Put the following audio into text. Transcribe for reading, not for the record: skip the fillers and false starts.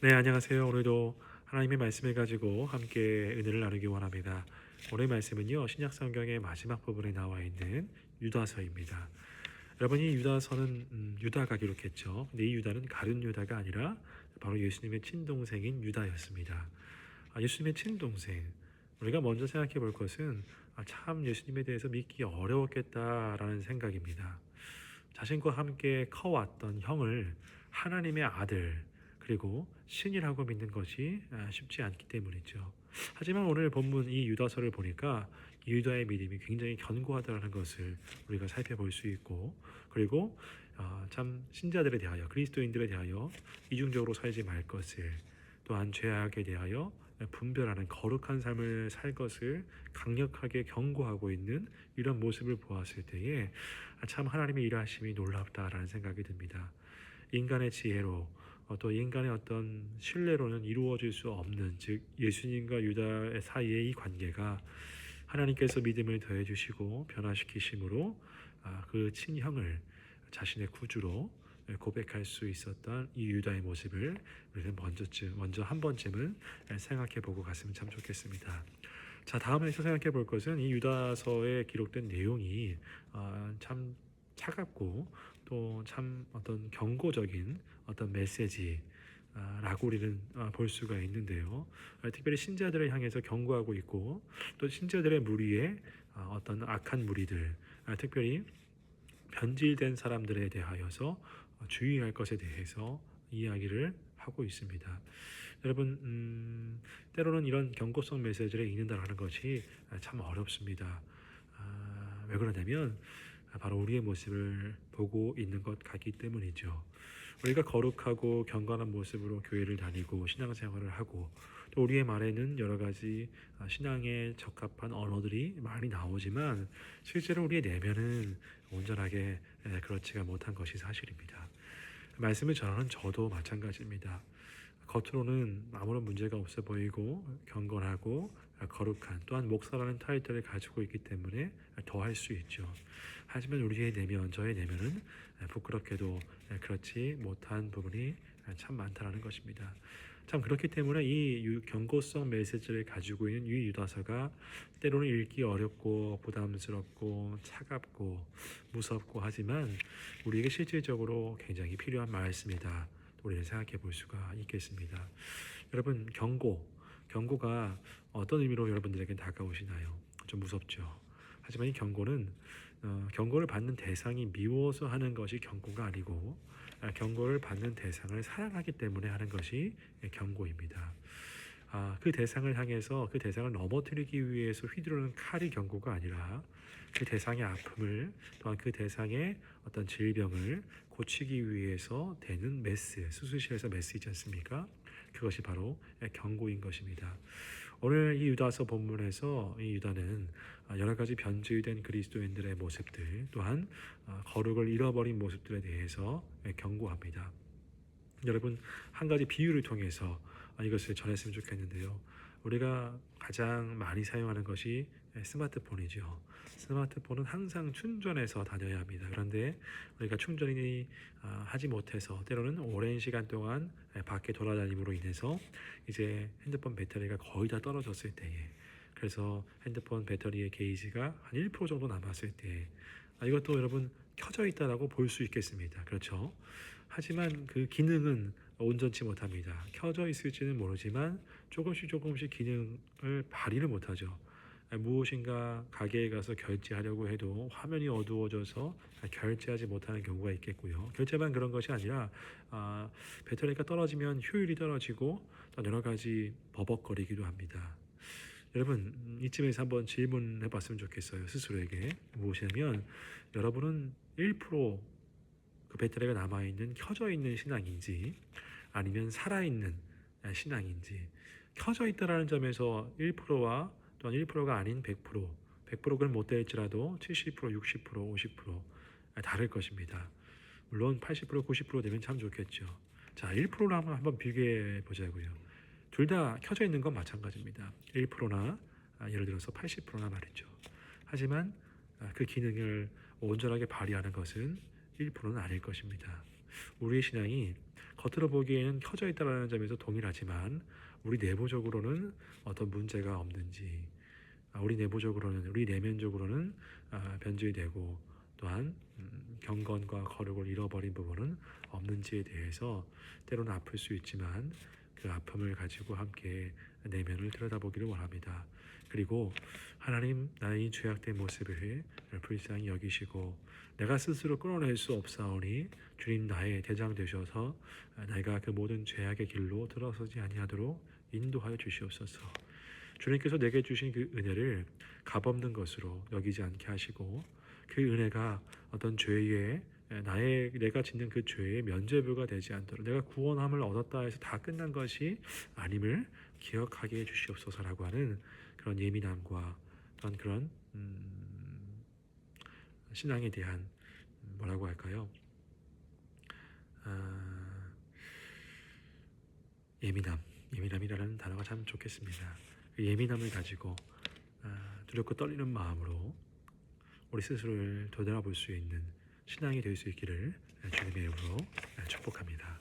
네, 안녕하세요. 오늘도 하나님의 말씀을 가지고 함께 은혜를 나누기 원합니다. 오늘 말씀은요, 신약 성경의 마지막 부분에 나와 있는 유다서입니다. 여러분, 이 유다서는 유다가 기록했죠. 근데 이 유다는 가룟 유다가 아니라 바로 예수님의 친동생인 유다였습니다. 예수님의 친동생. 우리가 먼저 생각해 볼 것은 참 예수님에 대해서 믿기 어려웠겠다라는 생각입니다. 자신과 함께 커왔던 형을 하나님의 아들 그리고 신이라고 믿는 것이 쉽지 않기 때문이죠. 하지만 오늘 본문 이 유다서를 보니까 이 유다의 믿음이 굉장히 견고하다는 것을 우리가 살펴볼 수 있고, 그리고 참 신자들에 대하여, 그리스도인들에 대하여 이중적으로 살지 말 것을, 또한 죄악에 대하여 분별하는 거룩한 삶을 살 것을 강력하게 경고하고 있는 이런 모습을 보았을 때에 참 하나님의 일하심이 놀랍다라는 생각이 듭니다. 인간의 지혜로 또 인간의 어떤 신뢰로는 이루어질 수 없는, 즉 예수님과 유다 사이의 이 관계가 하나님께서 믿음을 더해 주시고 변화시키심으로 그 친형을 자신의 구주로 고백할 수 있었던 이 유다의 모습을 우리는 먼저 한 번쯤은 생각해 보고 갔으면 참 좋겠습니다. 자, 다음에 생각해 볼 것은 이 유다서에 기록된 내용이 참 차갑고 또 참 어떤 경고적인 어떤 메시지 라고 우리는 볼 수가 있는데요. 특별히 신자들을 향해서 경고하고 있고, 또 신자들의 무리에 어떤 악한 무리들, 특별히 변질된 사람들에 대하여서 주의할 것에 대해서 이야기를 하고 있습니다. 여러분, 때로는 이런 경고성 메시지를 읽는다는 것이 참 어렵습니다. 왜 그러냐면 바로 우리의 모습을 보고 있는 것 같기 때문이죠. 우리가 거룩하고 경건한 모습으로 교회를 다니고 신앙생활을 하고, 또 우리의 말에는 여러 가지 신앙에 적합한 언어들이 많이 나오지만 실제로 우리의 내면은 온전하게 그렇지가 못한 것이 사실입니다. 말씀을 전하는 저도 마찬가지입니다. 겉으로는 아무런 문제가 없어 보이고 경건하고 거룩한, 또한 목사라는 타이틀을 가지고 있기 때문에 더 할 수 있죠. 하지만 우리의 내면, 저의 내면은 부끄럽게도 그렇지 못한 부분이 참 많다는 것입니다. 참 그렇기 때문에 이 경고성 메시지를 가지고 있는 이 유다서가 때로는 읽기 어렵고 부담스럽고 차갑고 무섭고 하지만 우리에게 실질적으로 굉장히 필요한 말씀이다. 우리는 생각해 볼 수가 있겠습니다. 여러분, 경고가 어떤 의미로 여러분들에게 다가오시나요? 좀 무섭죠. 하지만 이 경고는 경고를 받는 대상이 미워서 하는 것이 경고가 아니고 경고를 받는 대상을 사랑하기 때문에 하는 것이 경고입니다. 그 대상을 향해서 그 대상을 넘어뜨리기 위해서 휘두르는 칼이 경고가 아니라 그 대상의 아픔을, 또한 그 대상의 어떤 질병을 고치기 위해서 되는 수술실에서 메스 있지 않습니까? 그것이 바로 경고인 것입니다. 오늘 이 유다서 본문에서 이 유다는 여러 가지 변질된 그리스도인들의 모습들, 또한 거룩을 잃어버린 모습들에 대해서 경고합니다. 여러분, 한 가지 비유를 통해서 이것을 전했으면 좋겠는데요. 우리가 가장 많이 사용하는 것이 스마트폰이죠. 스마트폰은 항상 충전해서 다녀야 합니다. 그런데 우리가 충전이 하지 못해서 때로는 오랜 시간 동안 밖에 돌아다님으로 인해서 이제 핸드폰 배터리가 거의 다 떨어졌을 때에, 그래서 핸드폰 배터리의 게이지가 한 1% 정도 남았을 때 이것도 여러분 켜져 있다라고 볼 수 있겠습니다. 그렇죠? 하지만 그 기능은 온전치 못합니다. 켜져 있을지는 모르지만 조금씩 기능을 발휘를 못하죠. 무엇인가 가게에 가서 결제하려고 해도 화면이 어두워져서 결제하지 못하는 경우가 있겠고요. 결제만 그런 것이 아니라 배터리가 떨어지면 효율이 떨어지고 또 여러 가지 버벅거리기도 합니다. 여러분, 이쯤에서 한번 질문해 봤으면 좋겠어요. 스스로에게. 무엇이냐면 여러분은 1%그 배터리가 남아있는 켜져 있는 신앙인지 아니면 살아있는 신앙인지, 켜져 있다라는 점에서 1%와 또한 1%가 아닌 100%, 100%는 못 될지라도 70%, 60%, 50% 다를 것입니다. 물론 80%, 90% 되면 참 좋겠죠. 자, 1%로 한번 비교해 보자고요. 둘 다 켜져 있는 건 마찬가지입니다. 1%나 예를 들어서 80%나 말이죠. 하지만 그 기능을 온전하게 발휘하는 것은 1%는 아닐 것입니다. 우리의 신앙이 겉으로 보기에는 켜져 있다는 점에서 동일하지만 우리 내부적으로는 어떤 문제가 없는지, 우리 내부적으로는, 우리 내면적으로는 변질이 되고 또한 경건과 거룩을 잃어버린 부분은 없는지에 대해서 때로는 아플 수 있지만 그 아픔을 가지고 함께 내면을 들여다보기를 원합니다. 그리고 하나님, 나의 이 죄악된 모습을 불쌍히 여기시고 내가 스스로 끊어낼 수 없사오니 주님 나의 대장 되셔서 내가 그 모든 죄악의 길로 들어서지 아니하도록 인도하여 주시옵소서. 주님께서 내게 주신 그 은혜를 값없는 것으로 여기지 않게 하시고 그 은혜가 어떤 죄의 내가 짓는 그 죄의 면죄부가 되지 않도록 내가 구원함을 얻었다 해서 다 끝난 것이 아님을 기억하게 해 주시옵소서라고 하는 그런 예민함과 그런 신앙에 대한 뭐라고 할까요? 예민함이라는 단어가 참 좋겠습니다. 그 예민함을 가지고 두렵고 떨리는 마음으로 우리 스스로를 되돌아볼 수 있는 신앙이 될 수 있기를 주님의 이름으로 축복합니다.